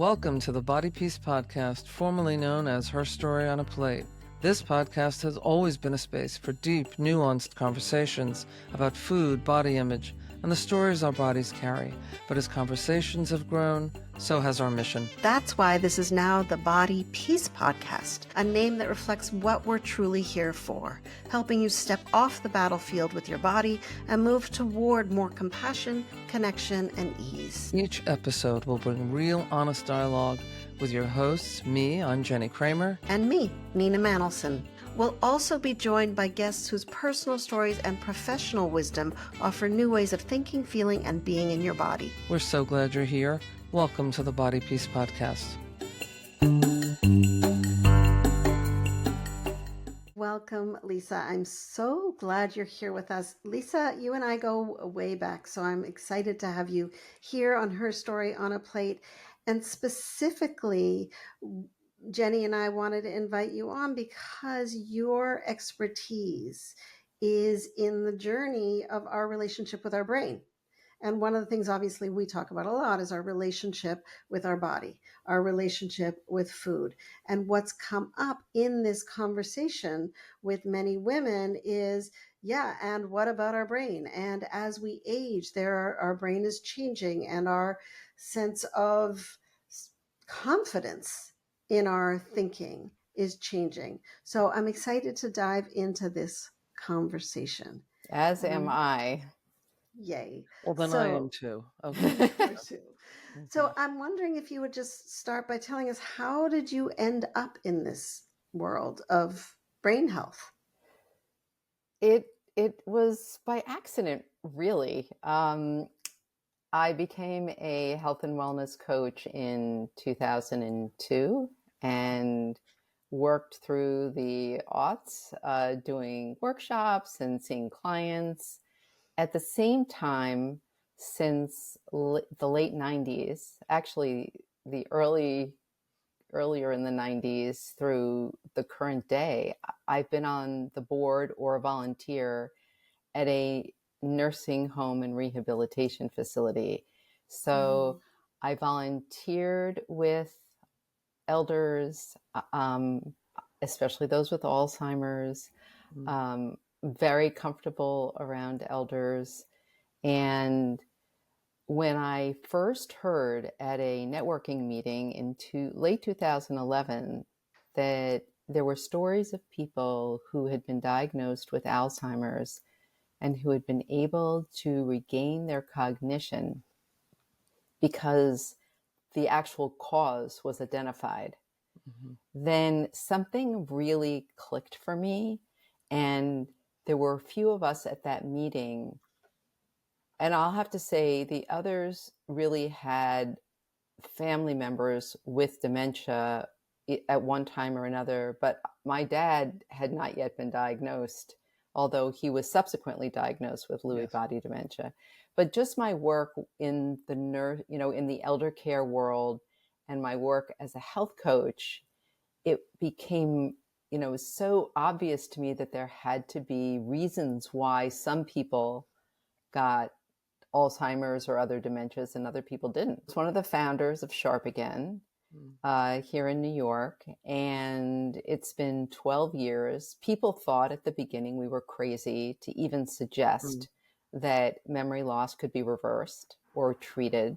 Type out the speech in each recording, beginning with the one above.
Welcome to the Body Peace Podcast, formerly known as Her Story on a Plate. This podcast has always been a space for deep, nuanced conversations about food, body image, and the stories our bodies carry. But as conversations have grown, so has our mission. That's why this is now the Body Peace Podcast, a name that reflects what we're truly here for, helping you step off the battlefield with your body and move toward more compassion, connection, and ease. Each episode will bring real, honest dialogue with your hosts, me, I'm Jennie Kramer, and me, Nina Manolson. We'll also be joined by guests whose personal stories and professional wisdom offer new ways of thinking, feeling, and being in your body. We're so glad you're here. Welcome to the Body Peace Podcast. Welcome, Lisa. I'm so glad you're here with us. Lisa, you and I go way back, so I'm excited to have you here on Her Story on a Plate. And specifically, Jennie and I wanted to invite you on because your expertise is in the journey of our relationship with our brain. And one of the things, obviously, we talk about a lot is our relationship with our body, our relationship with food. And what's come up in this conversation with many women is, and what about our brain? And as we age, our brain is changing and our sense of confidence in our thinking is changing. So I'm excited to dive into this conversation. As am I. Yay. Well, then I am too. Okay. So I'm wondering if you would just start by telling us, how did you end up in this world of brain health? It was by accident, really. I became a health and wellness coach in 2002 and worked through the aughts, doing workshops and seeing clients. At the same time, since the late 90s, actually the earlier in the 90s through the current day, I've been on the board or a volunteer at a nursing home and rehabilitation facility. So I volunteered with elders, especially those with Alzheimer's, very comfortable around elders. And when I first heard at a networking meeting in late 2011 that there were stories of people who had been diagnosed with Alzheimer's and who had been able to regain their cognition because the actual cause was identified, then something really clicked for me. And there were a few of us at that meeting. And I'll have to say the others really had family members with dementia at one time or another. But my dad had not yet been diagnosed, although he was subsequently diagnosed with Lewy body dementia. But just my work in the in the elder care world and my work as a health coach, it became so obvious to me that there had to be reasons why some people got Alzheimer's or other dementias and other people didn't. It's one of the founders of Sharp Again here in New York, and it's been 12 years. People thought at the beginning we were crazy to even suggest that memory loss could be reversed or treated.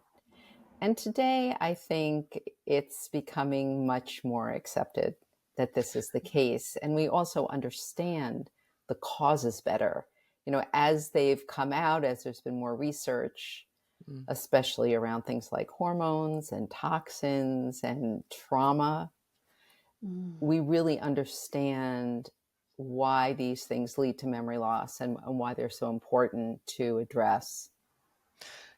And today, I think it's becoming much more accepted that this is the case. And we also understand the causes better. As they've come out, as there's been more research, especially around things like hormones and toxins and trauma, we really understand why these things lead to memory loss and why they're so important to address.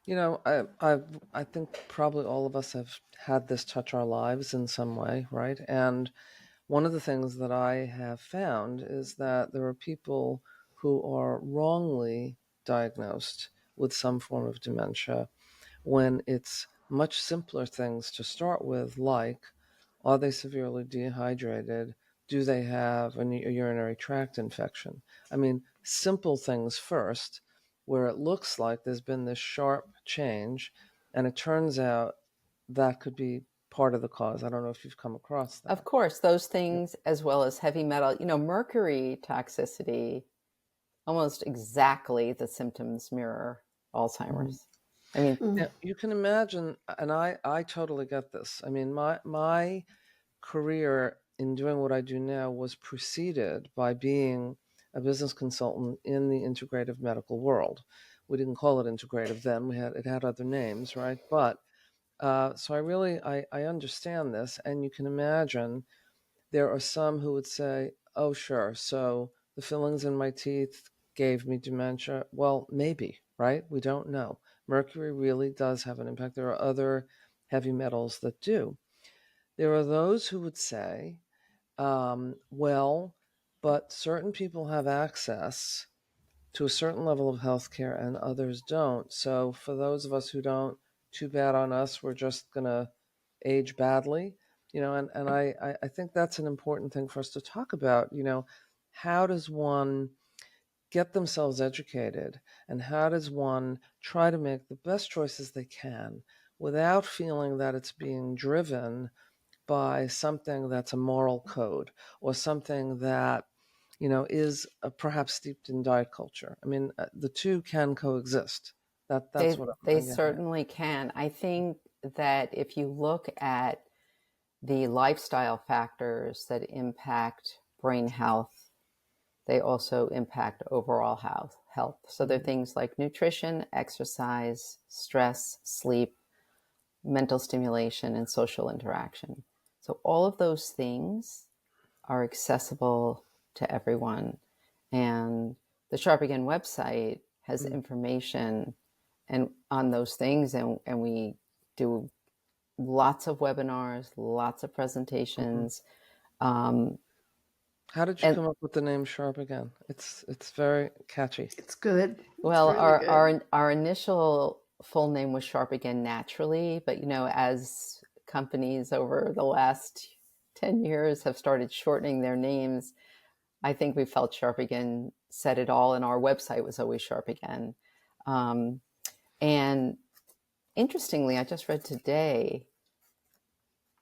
I think probably all of us have had this touch our lives in some way, right? And one of the things that I have found is that there are people who are wrongly diagnosed with some form of dementia when it's much simpler things to start with, like, are they severely dehydrated? Do they have a urinary tract infection? I mean, simple things first, where it looks like there's been this sharp change, and it turns out that could be part of the cause. I don't know if you've come across Of that. course, those Yeah. things, as well as heavy metal, mercury toxicity, almost exactly the symptoms mirror Mhm. Alzheimer's. I mean, Mm. Now, you can imagine, and I totally get this. I mean, my career in doing what I do now was preceded by being a business consultant in the integrative medical world. We didn't call it integrative then; it had other names, right? But so I understand this, and you can imagine there are some who would say, "Oh, sure, so the fillings in my teeth gave me dementia." Well, maybe, right? We don't know. Mercury really does have an impact. There are other heavy metals that do. There are those who would say, well, but certain people have access to a certain level of healthcare and others don't. So for those of us who don't, too bad on us. We're just going to age badly. And I think that's an important thing for us to talk about. How does one get themselves educated, and how does one try to make the best choices they can without feeling that it's being driven by something that's a moral code, or something that is perhaps steeped in diet culture. I mean, the two can coexist. That's they what they I'm getting at. certainly can. I think that if you look at the lifestyle factors that impact brain health, they also impact overall health. So there are Mhm. things like nutrition, exercise, stress, sleep, mental stimulation, and social interaction. So all of those things are accessible to everyone. And the Sharp Again website has Mm. information and on those things, and we do lots of webinars, lots of Mhm. presentations. Um, How did you and come up with the name Sharp Again? It's very catchy. It's good. It's well, really good. our initial full name was Sharp Again Naturally, but as companies over the last 10 years have started shortening their names, I think we felt Sharp Again said it all, and our website was always Sharp Again. Um, and interestingly, I just read today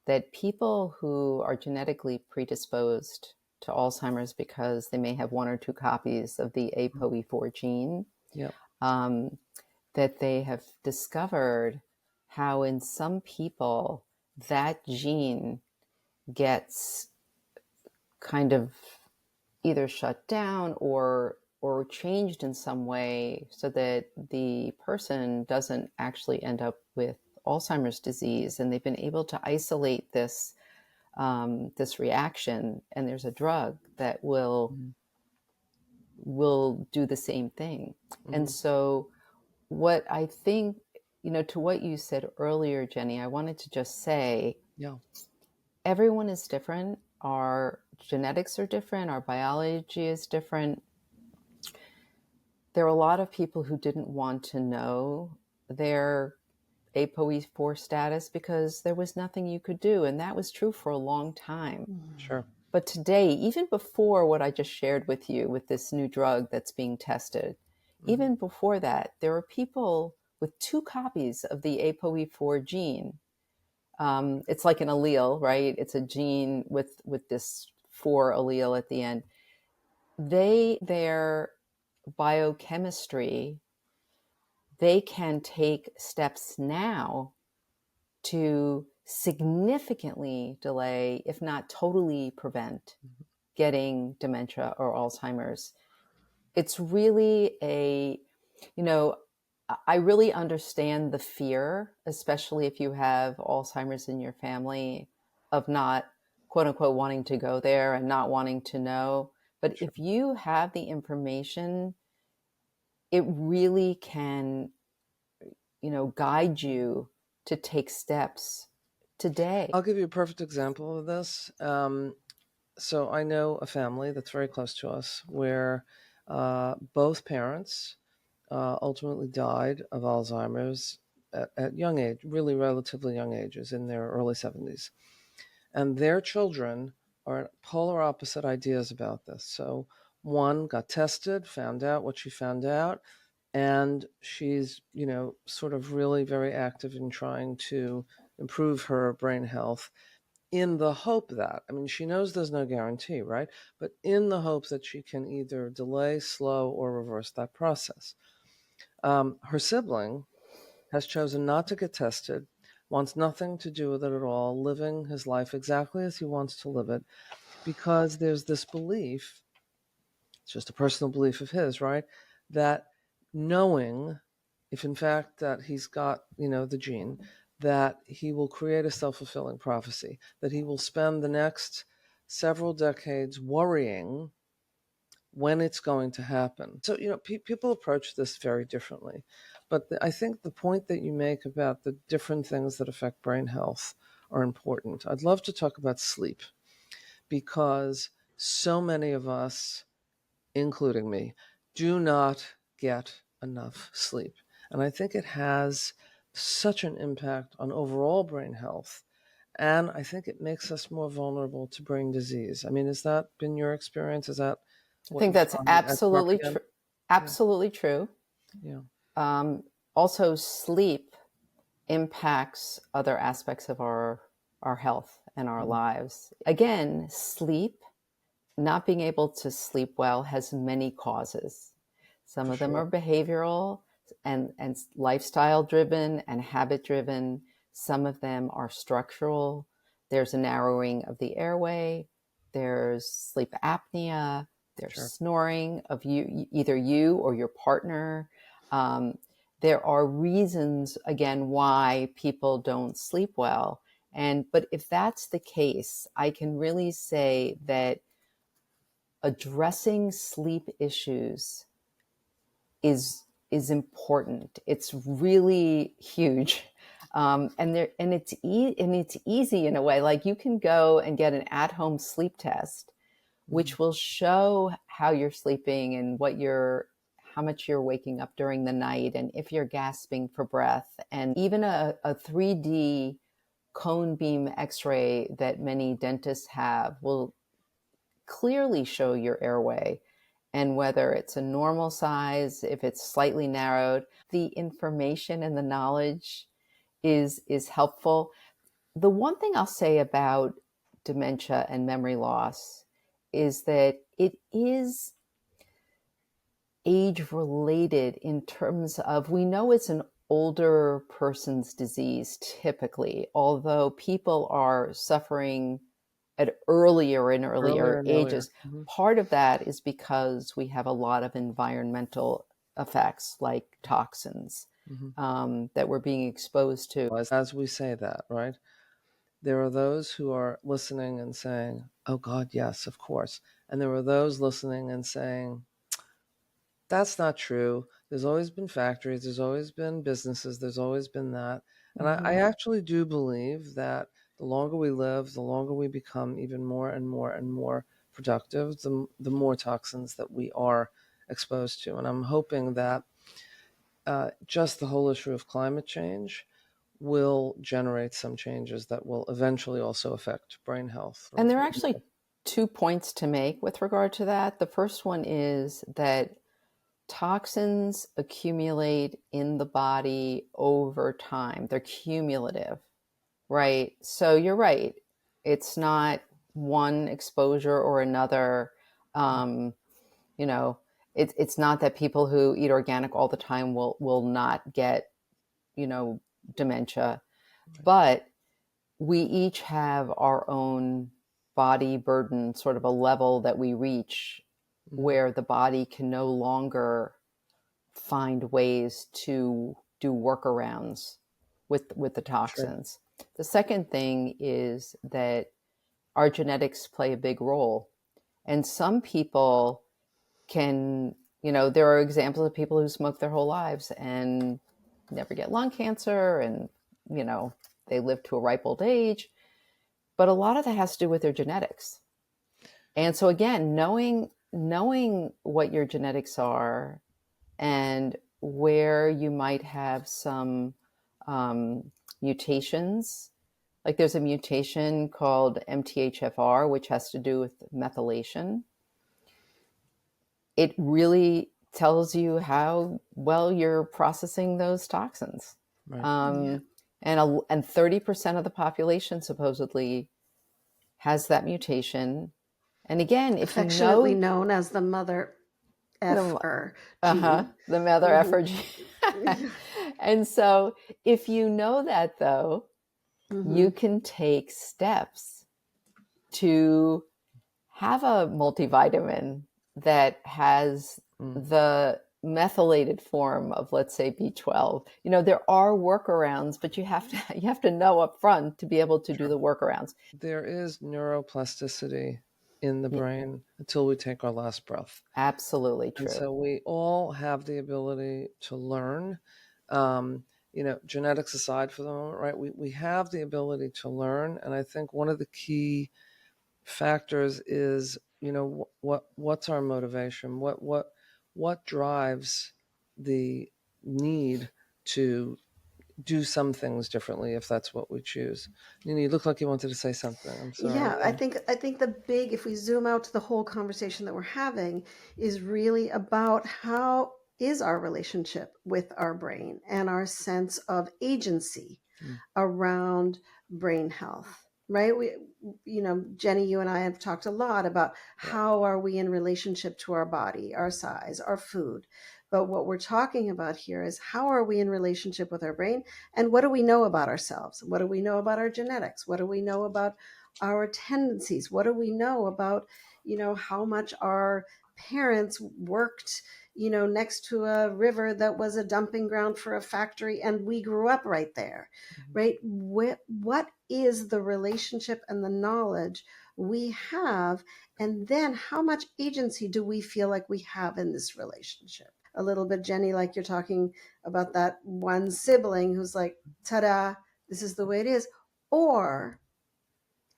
that people who are genetically predisposed to Alzheimer's because they may have one or two copies of the Mhm. ApoE4 gene, Yep. um, that they have discovered how in some people that gene gets kind of either shut down or changed in some way so that the person doesn't actually end up with Alzheimer's disease. And they've been able to isolate this reaction, and there's a drug that Mhm. will do the same thing. And Mhm. so what I think, to what you said earlier, Jenny, I wanted to just say Yeah. everyone is different. Our genetics are different. Our biology is different. There are a lot of people who didn't want to know their ApoE4 status because there was nothing you could do. And that was true for a long time. Mm. Sure. But today, even before what I just shared with you with this new drug that's being tested, Mhm. even before that, there are people with two copies of the ApoE4 gene. It's like an allele, right? It's a gene with this 4 allele at the end. Their biochemistry, they can take steps now to significantly delay, if not totally prevent, Mhm. getting dementia or Alzheimer's. It's really you know, I really understand the fear, especially if you have Alzheimer's in your family, of not, quote unquote, wanting to go there and not wanting to know. But Sure. if you have the information, it really can, guide you to take steps today. I'll give you a perfect example of this. So I know a family that's very close to us where both parents ultimately died of Alzheimer's at young age, really relatively young ages, in their early 70s. And their children are polar opposite ideas about this. So one got tested, found out what she found out, and she's, sort of really very active in trying to improve her brain health in the hope that, I mean, she knows there's no guarantee, right? But in the hope that she can either delay, slow, or reverse that process. Her sibling has chosen not to get tested, wants nothing to do with it at all, living his life exactly as he wants to live it, because there's this belief, it's just a personal belief of his, right? That knowing if in fact that he's got, the gene, that he will create a self-fulfilling prophecy, that he will spend the next several decades worrying when it's going to happen. So, people approach this very differently. But I think the point that you make about the different things that affect brain health are important. I'd love to talk about sleep because so many of us, including me, do not get enough sleep. And I think it has such an impact on overall brain health. And I think it makes us more vulnerable to brain disease. I mean, has that been your experience? Is that I what think you that's find as absolutely represent? true. Yeah, Absolutely true. yeah, Also, sleep impacts other aspects of our health and our mhm, lives. Again, sleep, not being able to sleep well has many causes. Some for of them sure. are behavioral and lifestyle driven and habit driven. Some of them are structural. There's a narrowing of the airway. There's sleep apnea. There's Sure. snoring of either you or your partner. Um, there are reasons, again, why people don't sleep well. But if that's the case, I can really say that addressing sleep issues is important. It's really huge, and it's easy in a way. Like you can go and get an at-home sleep test, Mhm. which will show how you're sleeping and how much you're waking up during the night, and if you're gasping for breath, and even a 3D cone beam X-ray that many dentists have will clearly show your airway and whether it's a normal size, if it's slightly narrowed. The information and the knowledge is helpful. The one thing I'll say about dementia and memory loss is that it is age related in terms of, we know it's an older person's disease typically, although people are suffering at earlier and Earlier earlier and earlier. ages. Mhm. Part of that is because we have a lot of environmental effects like toxins Mhm. that we're being exposed to. As we say that, right? There are those who are listening and saying, "Oh God, yes, of course." And there are those listening and saying, "That's not true. There's always been factories, there's always been businesses, there's always been that." And I Mm-hmm. actually do believe that the longer we live, the longer we become even more and more and more productive, the more toxins that we are exposed to. And I'm hoping that just the whole issue of climate change will generate some changes that will eventually also affect brain health. And there are actually 2 points to make with regard to that. The first one is that toxins accumulate in the body over time. They're cumulative, right? So you're right. It's not one exposure or another. Um, you know, it's not that people who eat organic all the time will not get, you know, dementia, but we each have our own body burden, sort of a level that we reach Mhm. where the body can no longer find ways to do workarounds with the Sure. toxins. The second thing is that our genetics play a big role. And some people can, there are examples of people who smoke their whole lives and never get lung cancer and, you know, they live to a ripe old age. But a lot of that has to do with their genetics. And so again, knowing what your genetics are and where you might have some mutations. Like there's a mutation called MTHFR, which has to do with methylation. It really tells you how well you're processing those toxins. Right. Yeah. Um, and 30% of the population supposedly has that mutation. And again, if you Affectionately know known as the mother the effer gene. the mother Mm-hmm. effort gene. And so if you know that, though, Mm-hmm. you can take steps to have a multivitamin that has the methylated form of, let's say, B12. You know, there are workarounds, but you have to know up front to be able to do the workarounds. There is neuroplasticity in the brain until we take our last breath. Absolutely And true. so we all have the ability to learn. Genetics aside for the moment, right? We have the ability to learn. And I think one of the key factors is, what's our motivation? What drives the need to do some things differently if that's what we choose? You look like you wanted to say something. I'm sorry. Yeah, I think the big, if we zoom out to the whole conversation that we're having, is really about how is our relationship with our brain and our sense of agency around brain health, right? Jennie, you and I have talked a lot about how are we in relationship to our body, our size, our food. But what we're talking about here is how are we in relationship with our brain, and what do we know about ourselves? What do we know about our genetics? What do we know about our tendencies? What do we know about, how much our parents worked, next to a river that was a dumping ground for a factory, and we grew up right there, right? What is the relationship and the knowledge we have? And then how much agency do we feel like we have in this relationship? A little bit, Jennie, like you're talking about that one sibling who's like, ta-da, this is the way it is. Or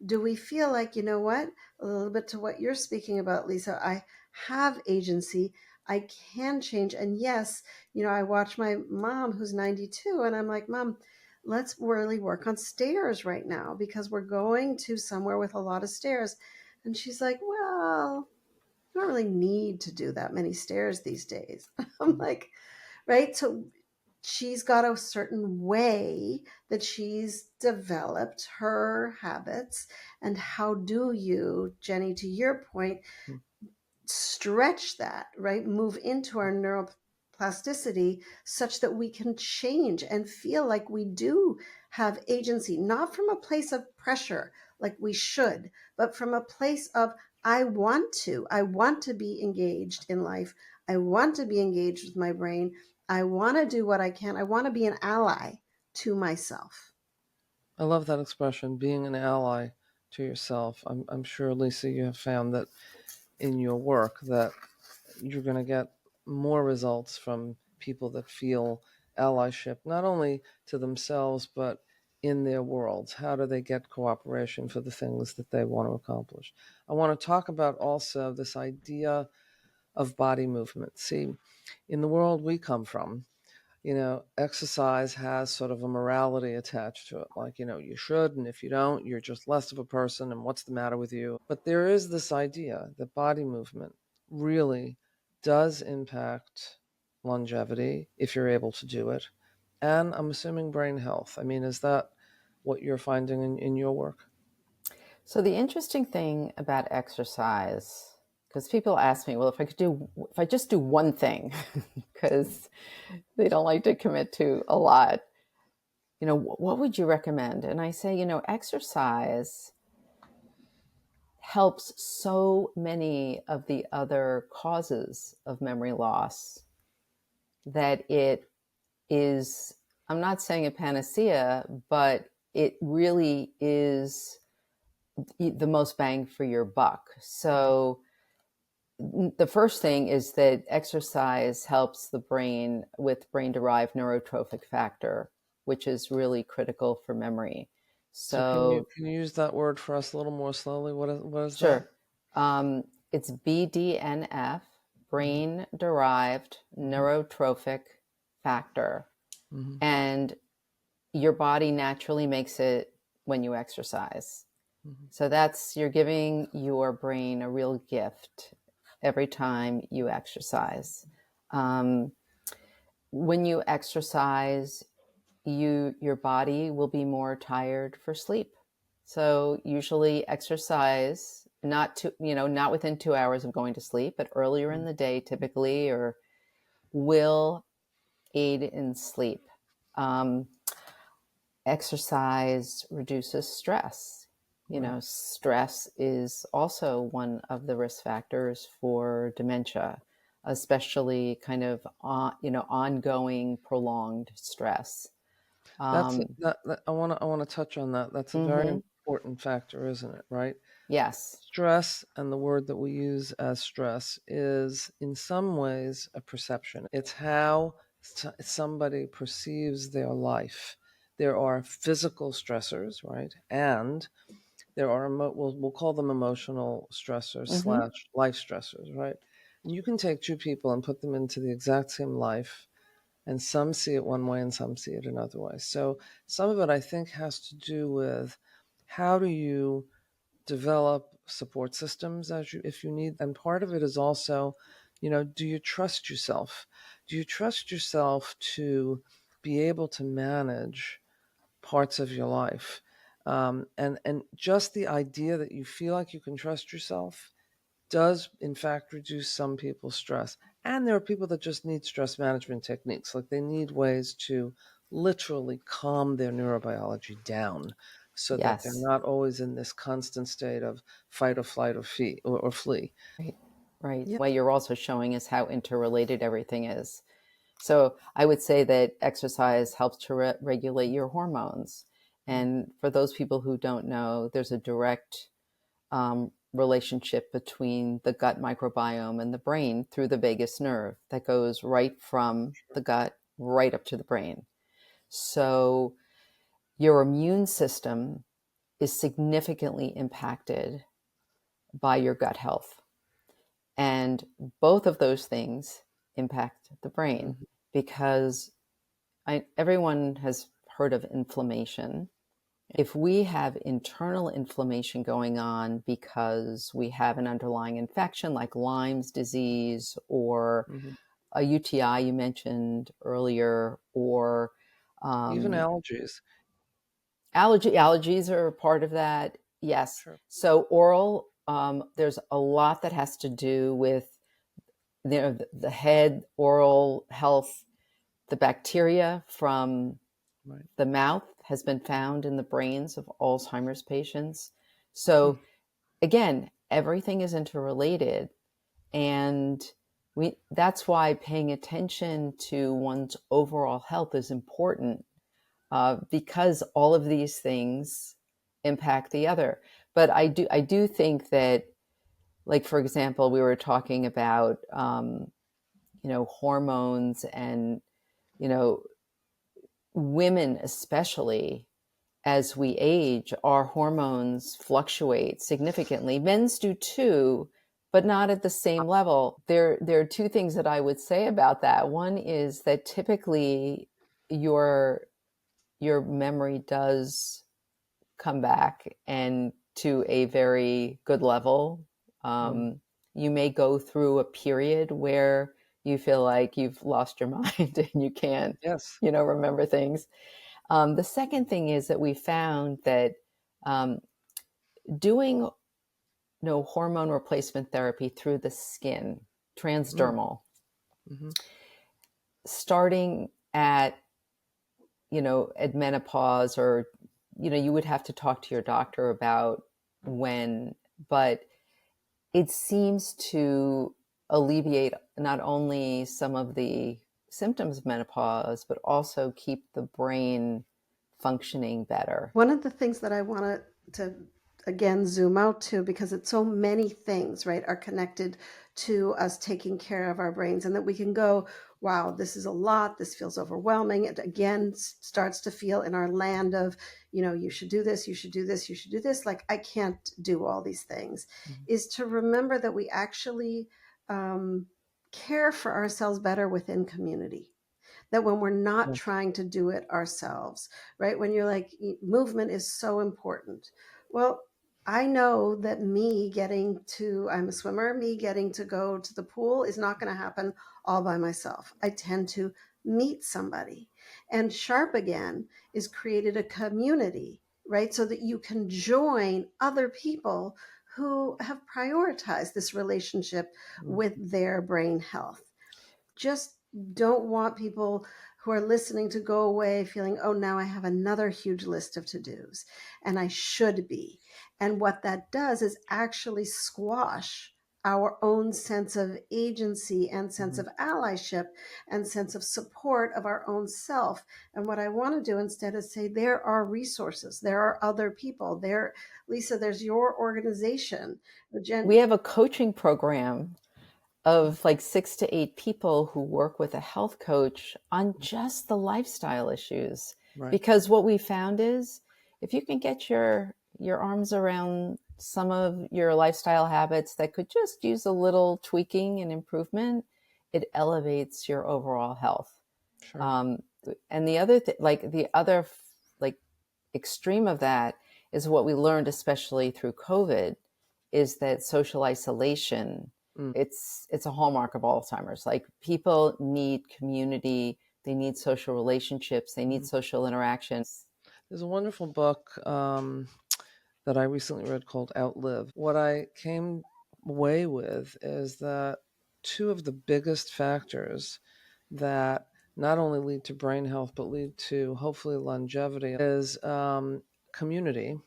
do we feel like, you know what, a little bit to what you're speaking about, Lisa, I have agency, I can change. And yes, I watch my mom who's 92, and I'm like, Mom, let's really work on stairs right now because we're going to somewhere with a lot of stairs. And she's like, well, you don't really need to do that many stairs these days. I'm like, right? So she's got a certain way that she's developed her habits. And how do you, Jennie, to your point, stretch that, right? Move into our neuroplasticity such that we can change and feel like we do have agency, not from a place of pressure like we should, but from a place of I want to be engaged in life. I want to be engaged with my brain. I want to do what I can. I want to be an ally to myself. I love that expression, being an ally to yourself. I'm sure, Lisa, you have found that in your work that you're going to get more results from people that feel allyship, not only to themselves, but in their worlds. How do they get cooperation for the things that they want to accomplish? I want to talk about also this idea of body movement. See, in the world we come from, exercise has sort of a morality attached to it. Like, you should, and if you don't, you're just less of a person, and what's the matter with you? But there is this idea that body movement really does impact longevity if you're able to do it. And I'm assuming brain health. I mean, is that what you're finding in your work? So the interesting thing about exercise, because people ask me, well, if I just do one thing, because they don't like to commit to a lot, what would you recommend? And I say, exercise helps so many of the other causes of memory loss that it is, I'm not saying a panacea, but it really is the most bang for your buck. So the first thing is that exercise helps the brain with brain-derived neurotrophic factor, which is really critical for memory. So can you So, can you use that word for us a little more slowly? What is that? sure, it's BDNF, brain-derived neurotrophic factor, Mm-hmm. and your body naturally makes it when you exercise. Mm-hmm. So you're giving your brain a real gift every time you exercise. When you exercise, your body will be more tired for sleep. So usually exercise, not within 2 hours of going to sleep, but earlier in the day typically, or will aid in sleep. Um, Exercise reduces stress. Right. Stress is also one of the risk factors for dementia, especially kind of ongoing prolonged stress. That's Um, that I want to touch on that. That's a very mhm. important factor, isn't it? Right? Yes. Stress, and the word that we use as stress is in some ways a perception. It's how somebody perceives their life. There are physical stressors, right? And there are we'll call them emotional stressors Hmm. slash life stressors, right? And you can take two people and put them into the exact same life, and some see it one way and some see it another way. So some of it, I think, has to do with how do you develop support systems as you if you need, and part of it is also, do you trust yourself? Do you trust yourself to be able to manage parts of your life? And just the idea that you feel like you can trust yourself does in fact reduce some people's stress. And there are people that just need stress management techniques, like they need ways to literally calm their neurobiology down so that they're Yes. not always in this constant state of fight or flight or flee. Right. Right. Yeah. What you're also showing is how interrelated everything is. So I would say that exercise helps to regulate your hormones. And for those people who don't know, there's a direct relationship between the gut microbiome and the brain through the vagus nerve that goes right from the gut right up to the brain. So your immune system is significantly impacted by your gut health. And both of those things impact the brain Mhm. because everyone has heard of inflammation. If we have internal inflammation going on because we have an underlying infection like Lyme's disease or Mhm. a UTI you mentioned earlier, or Even um, allergies. allergies are a part of that. Yes. Sure. So oral, there's a lot that has to do with the head, oral health. The bacteria from Right. the mouth has been found in the brains of Alzheimer's patients. Hmm. So again, everything is interrelated, and that's why paying attention to one's overall health is important, because all of these things impact the other. But I do think that, like, for example, we were talking about hormones, and you know women especially, as we age, our hormones fluctuate significantly. Men's do too, but not at the same level. There are two things that I would say about that. One is that typically your your memory does come back, and to a very good level. Mm. Um, you may go through a period where you feel like you've lost your mind and you can't, Yes. remember things. The second thing is that we found that um, doing hormone replacement therapy through the skin, Mm. transdermal, Hmm. starting at menopause, or you would have to talk to your doctor about when, but it seems to alleviate not only some of the symptoms of menopause, but also keep the brain functioning better. One of the things that I want to again zoom out to, because it's so many things, right, are connected to us taking care of our brains, and that we can go, wow, this is a lot, this feels overwhelming. It again starts to feel in our land of, you should do this, you should do this, you should do this, like I can't do all these things, Hmm. is to remember that we actually um, care for ourselves better within community, that when we're not Yes. trying to do it ourselves, right? When you're like, movement is so important. Well, I know that I'm a swimmer, me getting to go to the pool is not going to happen all by myself. I tend to meet somebody. And Sharp Again is created a community, right? So that you can join other people who have prioritized this relationship Mm. with their brain health. Just don't want people who are listening to go away feeling, oh, now I have another huge list of to-dos and I should be. And what that does is actually squash our own sense of agency and sense Mhm. of allyship and sense of support of our own self. And what I want to do instead is say, there are resources, there are other people there. Lisa, there's your organization. We Jen, have a coaching program of like 6 to 8 people who work with a health coach on just the lifestyle issues. Right. Because what we found is if you can get your arms around some of your lifestyle habits that could just use a little tweaking and improvement, it elevates your overall health. Sure. Um, and the other like the other like extreme of that is what we learned, especially through COVID, is that social isolation. Mm. It's a hallmark of Alzheimer's. Like people need community, they need social relationships, they need Mm. social interactions. There's a wonderful book that I recently read called Outlive. What I came away with is that two of the biggest factors that not only lead to brain health but lead to hopefully longevity is community,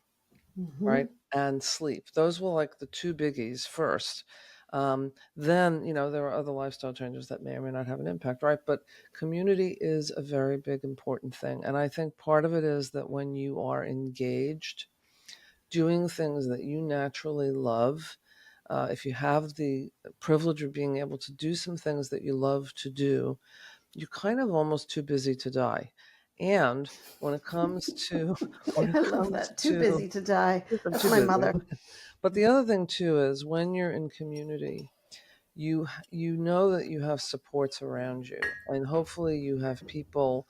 mhm. right, and sleep. Those were like the two biggies first. Then there are other lifestyle changes that may or may not have an impact, right? But community is a very big important thing, and I think part of it is that when you are engaged doing things that you naturally love, if you have the privilege of being able to do some things that you love to do, you're kind of almost too busy to die. And when it comes to when it I love comes that. Too to busy to die. I'm That's too my busy. mother. But the other thing too is when you're in community, you know that you have supports around you, and hopefully you have people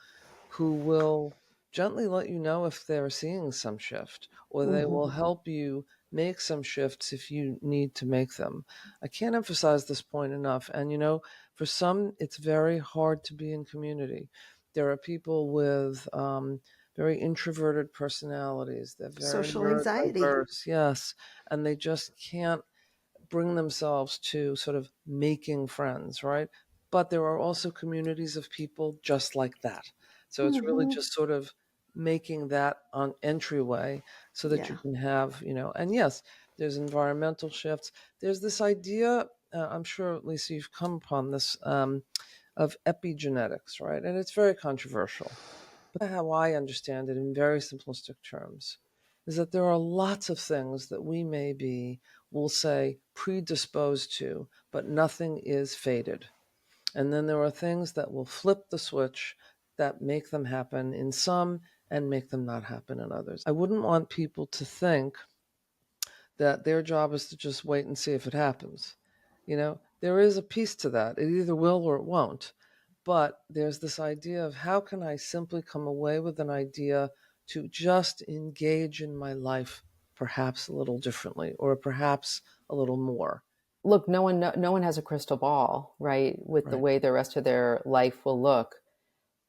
who will gently let you know if they're seeing some shift, or they will Mhm. help you make some shifts if you need to make them. I can't emphasize this point enough. And for some, it's very hard to be in community. There are people with very introverted personalities. They're very Social anxiety. neurodiverse, yes, and they just can't bring themselves to sort of making friends, right? But there are also communities of people just like that. So it's really Hmm. just sort of making that an entryway so that you Yeah. can have, and yes, there's environmental shifts. There's this idea, I'm sure, Lisa, you've come upon this, of epigenetics, right? And it's very controversial. But how I understand it in very simplistic terms is that there are lots of things that we may be, we'll say, predisposed to, but nothing is fated. And then there are things that will flip the switch that make them happen in some and make them not happen in others. I wouldn't want people to think that their job is to just wait and see if it happens. There is a piece to that. It either will or it won't. But there's this idea of how can I simply come away with an idea to just engage in my life perhaps a little differently or perhaps a little more. Look, no one has a crystal ball, right, with the Right. way the rest of their life will look.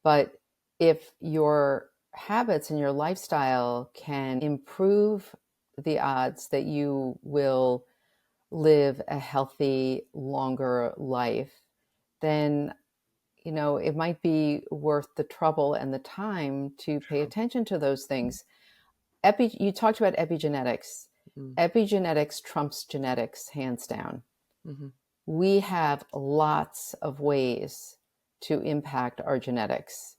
But if your habits and your lifestyle can improve the odds that you will live a healthy, longer life, then it might be worth the trouble and the time to pay Sure. attention to those things. You talked about epigenetics. Mm. Epigenetics trumps genetics, hands down. Mm-hmm. We have lots of ways to impact our genetics.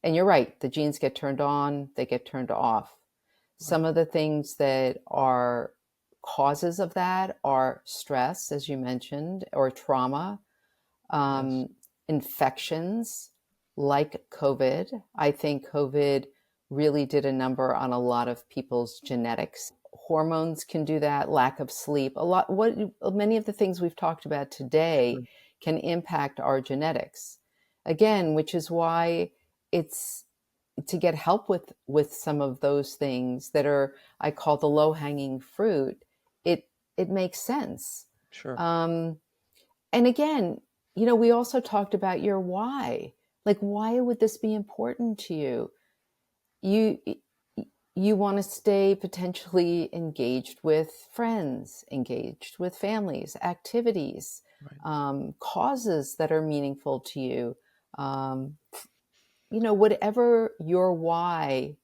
And you're right, the genes get turned on, they get turned off. Right. Some of the things that are causes of that are stress, as you mentioned, or trauma, Yes. um, infections like COVID. I think COVID really did a number on a lot of people's genetics. Hormones can do that, lack of sleep, a lot. What many of the things we've talked about Sure. today can impact our genetics. Again, which is why it's to get help with some of those things that are, I call, the low hanging fruit. It makes sense. Sure. Um, and again, we also talked about your why. Like, why would this be important to you? You want to stay potentially engaged with friends, engaged with families, activities, Right. Causes that are meaningful to you. Whatever your why,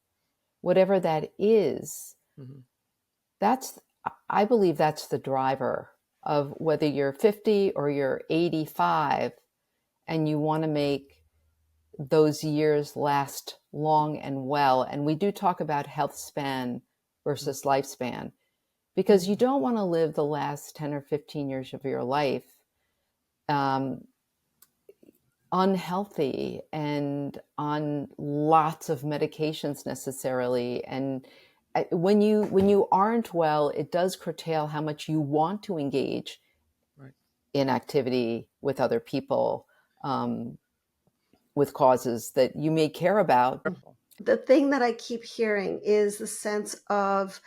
whatever that is, I believe that's the driver of whether you're 50 or you're 85 and you want to make those years last long and well. And we do talk about health span versus lifespan, because you don't want to live the last 10 or 15 years of your life unhealthy and on lots of medications necessarily. And when you aren't well, it does curtail how much you want to engage in activity with other people, with causes that you may care about. The thing that I keep hearing is the sense of,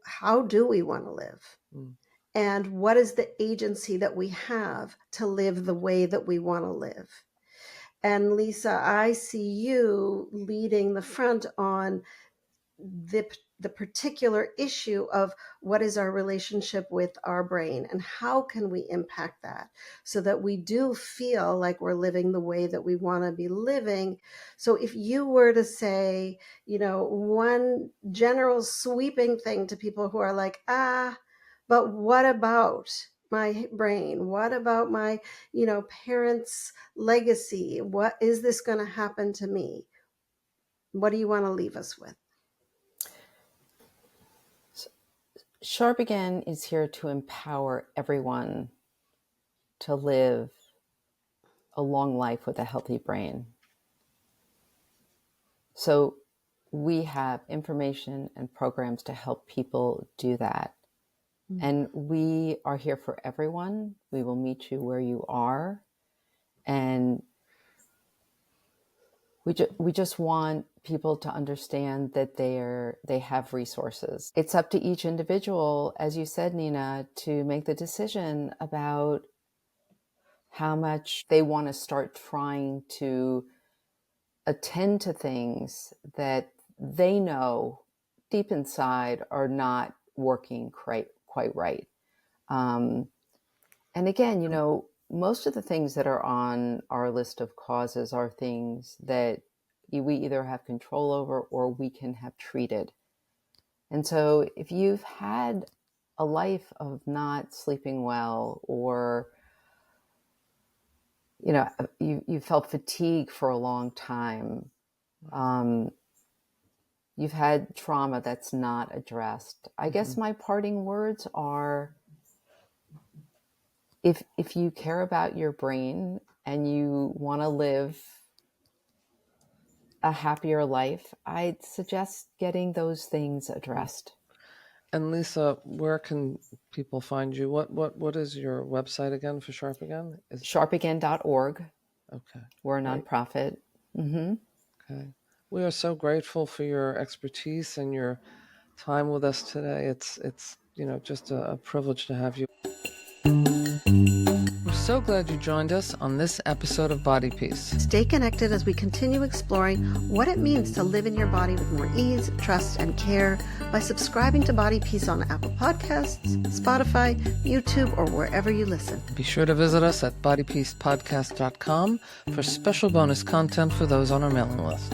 how do we want to live? And what is the agency that we have to live the way that we want to live? And Lisa, I see you leading the front on the particular issue of what is our relationship with our brain and how can we impact that so that we do feel like we're living the way that we want to be living. So if you were to say, one general sweeping thing to people who are like, but what about my brain? What about my, parents' legacy? What is this going to happen to me? What do you want to leave us with? Sharp Again is here to empower everyone to live a long life with a healthy brain. So we have information and programs to help people do that. And we are here for everyone. We will meet you where you are. And we just want people to understand that they have resources. It's up to each individual, as you said, Nina, to make the decision about how much they want to start trying to attend to things that they know deep inside are not working quite right. And again, most of the things that are on our list of causes are things that we either have control over or we can have treated. And so if you've had a life of not sleeping well, or you felt fatigue for a long time, you've had trauma that's not addressed, I guess my parting words are, if you care about your brain and you want to live a happier life, I'd suggest getting those things addressed. And Lisa, where can people find you? What is your website again for Sharp Again? Sharpagain.org. Okay. We're a nonprofit. Okay. We are so grateful for your expertise and your time with us today. It's just a privilege to have you. We're so glad you joined us on this episode of Body Peace. Stay connected as we continue exploring what it means to live in your body with more ease, trust, and care by subscribing to Body Peace on Apple Podcasts, Spotify, YouTube, or wherever you listen. Be sure to visit us at bodypeacepodcast.com for special bonus content for those on our mailing list.